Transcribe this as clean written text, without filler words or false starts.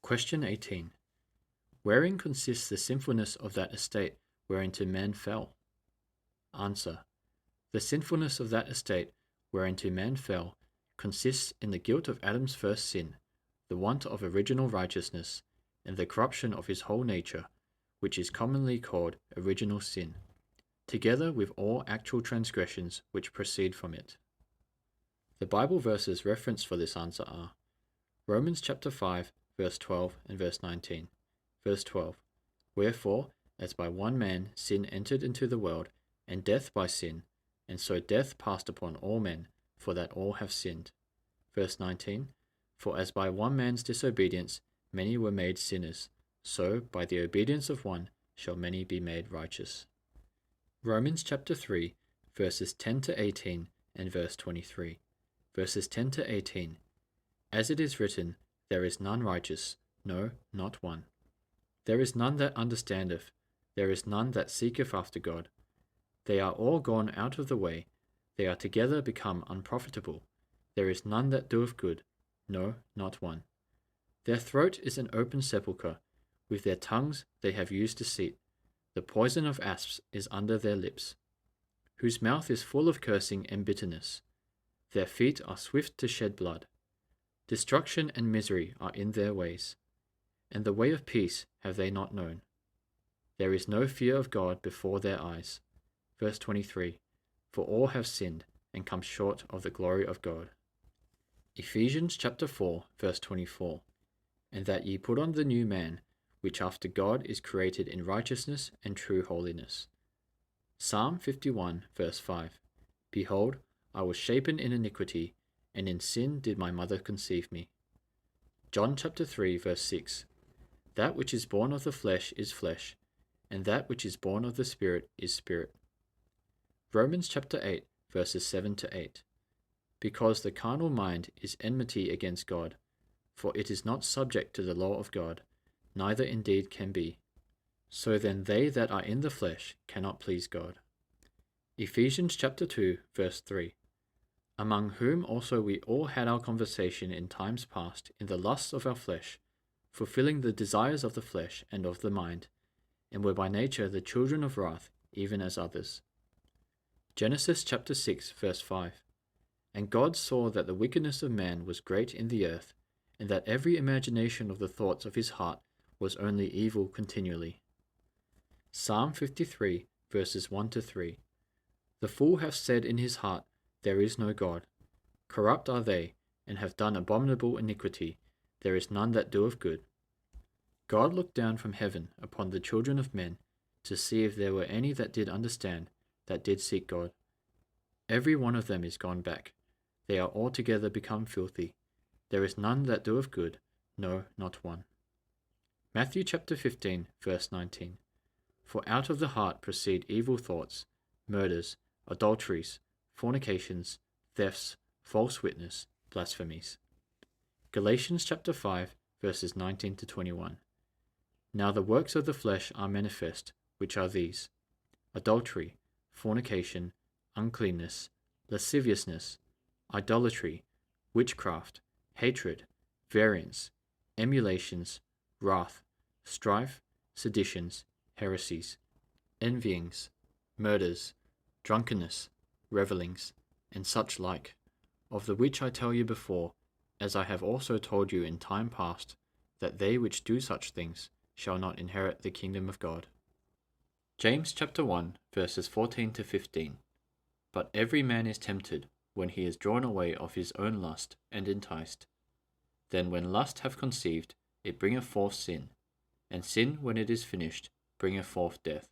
Question 18. Wherein consists the sinfulness of that estate whereinto man fell? Answer. The sinfulness of that estate whereinto man fell consists in the guilt of Adam's first sin, the want of original righteousness, and the corruption of his whole nature, which is commonly called original sin, together with all actual transgressions which proceed from it. The Bible verses referenced for this answer are Romans chapter 5, verse 12 and verse 19. Verse 12. Wherefore, as by one man sin entered into the world, and death by sin, and so death passed upon all men, for that all have sinned. Verse 19. For as by one man's disobedience many were made sinners, so by the obedience of one shall many be made righteous. Romans chapter 3, verses 10 to 18 and verse 23. Verses 10 to 18. As it is written, there is none righteous, no, not one. There is none that understandeth, there is none that seeketh after God. They are all gone out of the way, they are together become unprofitable. There is none that doeth good, no, not one. Their throat is an open sepulchre, with their tongues they have used deceit. The poison of asps is under their lips, whose mouth is full of cursing and bitterness. Their feet are swift to shed blood. Destruction and misery are in their ways, and the way of peace have they not known. There is no fear of God before their eyes. Verse 23. For all have sinned, and come short of the glory of God. Ephesians chapter 4, verse 24. And that ye put on the new man, which after God is created in righteousness and true holiness. Psalm 51, verse 5. Behold, I was shapen in iniquity, and in sin did my mother conceive me. John chapter 3, verse 6. That which is born of the flesh is flesh, and that which is born of the Spirit is spirit. Romans chapter 8, verses 7 to 8. Because the carnal mind is enmity against God, for it is not subject to the law of God, neither indeed can be. So then they that are in the flesh cannot please God. Ephesians chapter 2, verse 3. Among whom also we all had our conversation in times past in the lusts of our flesh, fulfilling the desires of the flesh and of the mind, and were by nature the children of wrath, even as others. Genesis chapter 6, verse 5. And God saw that the wickedness of man was great in the earth, and that every imagination of the thoughts of his heart was only evil continually. Psalm 53, verses 1 to 3. The fool hath said in his heart, there is no God. Corrupt are they, and have done abominable iniquity. There is none that doeth good. God looked down from heaven upon the children of men, to see if there were any that did understand, that did seek God. Every one of them is gone back. They are altogether become filthy. There is none that doeth good, no, not one. Matthew chapter 15, verse 19. For out of the heart proceed evil thoughts, murders, adulteries, fornications, thefts, false witness, blasphemies. Galatians chapter 5, verses 19 to 21. Now the works of the flesh are manifest, which are these: adultery, fornication, uncleanness, lasciviousness, idolatry, witchcraft, hatred, variance, emulations, wrath, strife, seditions, heresies, envyings, murders, drunkenness, revellings, and such like, of the which I tell you before, as I have also told you in time past, that they which do such things shall not inherit the kingdom of God. James chapter 1, verses 14 to 15. But every man is tempted, when he is drawn away of his own lust, and enticed. Then when lust hath conceived, it bringeth forth sin, and sin, when it is finished, bringeth forth death.